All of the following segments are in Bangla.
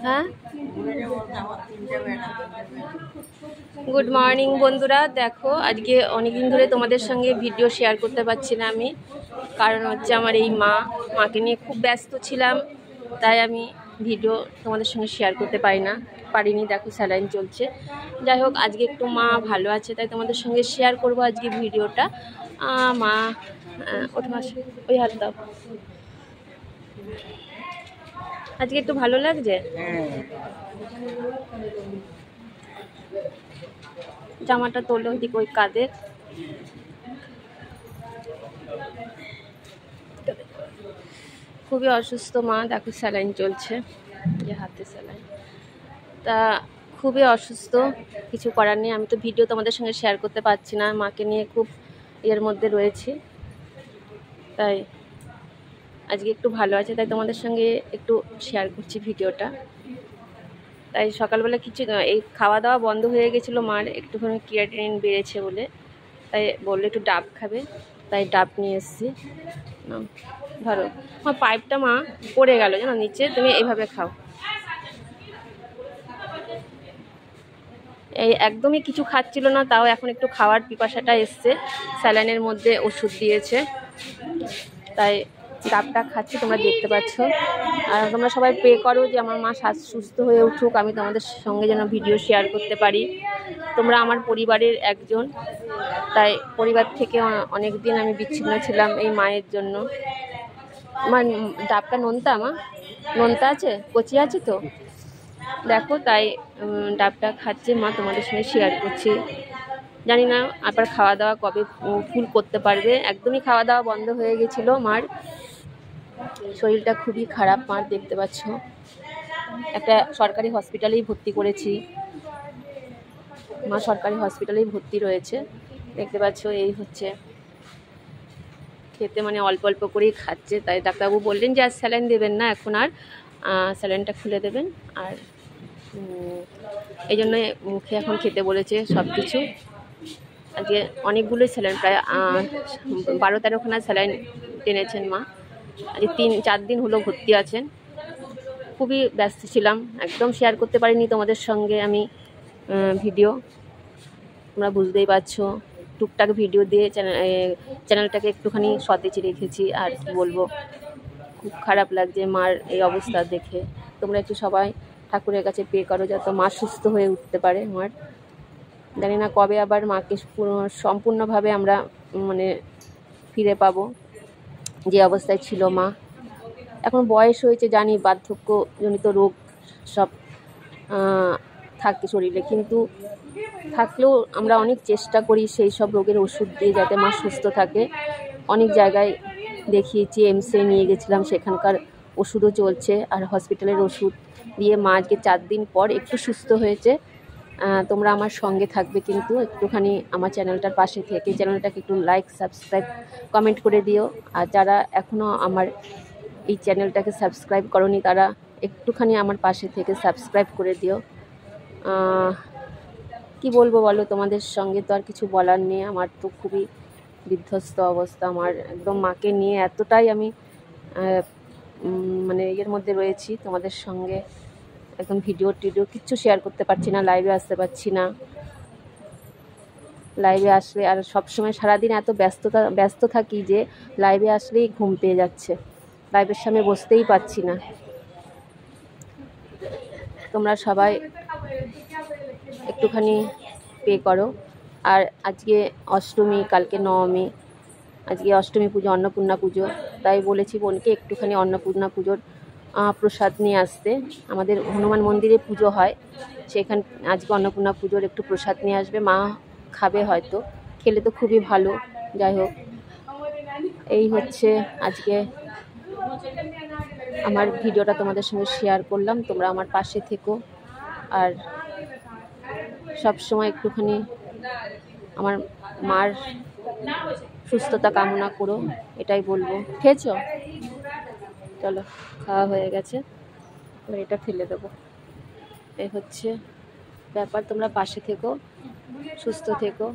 হ্যাঁ, গুড মর্নিং বন্ধুরা। দেখো আজকে অনেকদিন ধরে তোমাদের সঙ্গে ভিডিও শেয়ার করতে পারছি না আমি, কারণ হচ্ছে আমার এই মাকে নিয়ে খুব ব্যস্ত ছিলাম, তাই আমি ভিডিও তোমাদের সঙ্গে শেয়ার করতে পারিনি। দেখো স্যালাইন চলছে। যাই হোক, আজকে একটু মা ভালো আছে, তাই তোমাদের সঙ্গে শেয়ার করব আজকে ভিডিওটা। মা ওঠো মাসে, ওই হাত দাও। আজকে একটু ভালো লাগছে। জামাটা তোলো ওইদিকে, ওই কাদের। খুবই অসুস্থ মা, দেখো স্যালাইন চলছে, যে হাতে স্যালাইন। তা খুবই অসুস্থ, কিছু করার নেই। আমি তো ভিডিও তোমাদের সঙ্গে শেয়ার করতে পারছি না, মাকে নিয়ে খুব এর মধ্যে রয়েছি। তাই আজকে একটু ভালো আছে, তাই তোমাদের সঙ্গে একটু শেয়ার করছি ভিডিওটা। তাই সকালবেলা কিছু এই খাওয়া দাওয়া বন্ধ হয়ে গেছিলো মার, একটুখানি ক্রিয়েটিনিন বেড়েছে বলে, তাই বললো একটু ডাব খাবে, তাই ডাব নিয়ে এসেছি। ধরো, আমার পাইপটা মা পড়ে গেল জানো নিচে, তুমি এইভাবে খাও। এই একদমই কিছু খাচ্ছিল না, তাও এখন একটু খাওয়ার পিপাসাটা এসছে। স্যালাইনের মধ্যে ওষুধ দিয়েছে, তাই ডাবটা খাচ্ছি, তোমরা দেখতে পাচ্ছ। আর তোমরা সবাই প্রে করো যে আমার মা সুস্থ হয়ে উঠুক, আমি তোমাদের সঙ্গে যেন ভিডিও শেয়ার করতে পারি। তোমরা আমার পরিবারের একজন, তাই পরিবার থেকে অনেক দিন আমি বিচ্ছিন্ন ছিলাম এই মায়ের জন্য। আমার ডাবটা নোনতা আছে, কচি আছে তো, দেখো। তাই ডাবটা খাচ্ছে মা, তোমাদের সঙ্গে শেয়ার করছি। জানি না আবার খাওয়া দাওয়া কবে ফুল করতে পারবে। একদমই খাওয়া দাওয়া বন্ধ হয়ে গেছিলো মার, শরীরটা খুবই খারাপ মার, দেখতে পাচ্ছ। একটা সরকারি হসপিটালেই ভর্তি করেছি, মা সরকারি হসপিটালেই ভর্তি রয়েছে, দেখতে পাচ্ছ। এই হচ্ছে খেতে মানে অল্প অল্প করেই খাচ্ছে, তাই ডাক্তারবাবু বললেন যে আর স্যালাইন দেবেন না, এখন আর স্যালাইনটা খুলে দেবেন। আর এই জন্য মুখে এখন খেতে বলেছে সব কিছু। আজকে অনেকগুলোই স্যালাইন, প্রায় 12-13খানা স্যালাইন টেনেছেন মা। আজকে 3-4 দিন হলো ভর্তি আছেন। খুবই ব্যস্ত ছিলাম, একদম শেয়ার করতে পারিনি তোমাদের সঙ্গে আমি ভিডিও, তোমরা বুঝতেই পারছো। টুকটাক ভিডিও দিয়ে চ্যানেলটাকে একটুখানি সতেজ রেখেছি। আর কি বলবো, খুব খারাপ লাগছে মার এই অবস্থা দেখে। তোমরা একটু সবাই ঠাকুরের কাছে প্রে করো যাতে মা সুস্থ হয়ে উঠতে পারে আমার। জানি না কবে আবার মাকে সম্পূর্ণভাবে আমরা মানে ফিরে পাবো, যে অবস্থায় ছিল মা। এখন বয়স হয়েছে জানি, বার্ধক্যজনিত রোগ সব থাকে শরীরে, কিন্তু থাকলেও আমরা অনেক চেষ্টা করি সেই সব রোগের ওষুধ দিয়ে যাতে মা সুস্থ থাকে। অনেক জায়গায় দেখিয়েছি, এমসে নিয়ে গেছিলাম, সেখানকার ওষুধও চলছে, আর হসপিটালের ওষুধ দিয়ে মা আজকে 4 দিন পর একটু সুস্থ হয়েছে। তোমরা আমার সঙ্গে থাকবে কিন্তু, একটুখানি আমার চ্যানেলটার পাশে থেকে চ্যানেলটাকে একটু লাইক, সাবস্ক্রাইব, কমেন্ট করে দিও। আর যারা এখনও আমার এই চ্যানেলটাকে সাবস্ক্রাইব করনি, তারা একটুখানি আমার পাশে থেকে সাবস্ক্রাইব করে দিও। কি বলবো বলো, তোমাদের সঙ্গে তো আর কিছু বলার নেই। আমার তো খুবই বিধ্বস্ত অবস্থা, আমার একদম মাকে নিয়ে এতটাই আমি মানে এর মধ্যে রয়েছি, তোমাদের সঙ্গে একদম ভিডিও কিচ্ছু শেয়ার করতে পারছি না, লাইভে আসতে পারছি না। লাইভে আসলে আর সবসময় সারাদিন এত ব্যস্ত থাকি যে লাইভে আসলেই ঘুম পেয়ে যাচ্ছে, লাইভের সামনে বসতেই পারছি না। তোমরা সবাই একটুখানি পে করো। আর আজকে অষ্টমী, কালকে নবমী, আজকে অষ্টমী পুজো, অন্নপূর্ণা পুজো, তাই বলেছি বোনকে একটুখানি অন্নপূর্ণা পুজোর প্রসাদ নিয়ে আসতে। আমাদের হনুমান মন্দিরে পুজো হয়, সেখানে আজকে অন্নপূর্ণা পুজোর একটু প্রসাদ নিয়ে আসবে, মা খাবে হয়তো, খেলে তো খুবই ভালো। যাই হোক, এই হচ্ছে আজকে আমার ভিডিওটা তোমাদের সঙ্গে শেয়ার করলাম। তোমরা আমার পাশে থেকো, আর সব সময় একটুখানি আমার মার সুস্থতা কামনা করো, এটাই বলবো। খেয়েছ? চলো, খাওয়া হয়ে গেছে, এবার এটা ফেলে দেবো। এই হচ্ছে ব্যাপার, তোমরা পাশে থেকো, সুস্থ থেকো।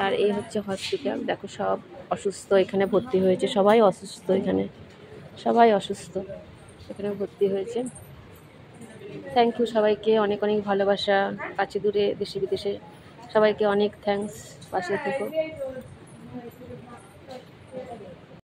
আর এই হচ্ছে হসপিটাল, দেখো সব অসুস্থ এখানে ভর্তি হয়েছে, সবাই অসুস্থ, এখানে সবাই অসুস্থ। এখানে ভর্তি হয়েছে। থ্যাংক ইউ সবাইকে, অনেক অনেক ভালোবাসা, কাছে দূরে দেশে বিদেশে সবাইকে অনেক থ্যাঙ্কস, পাশে থেকো।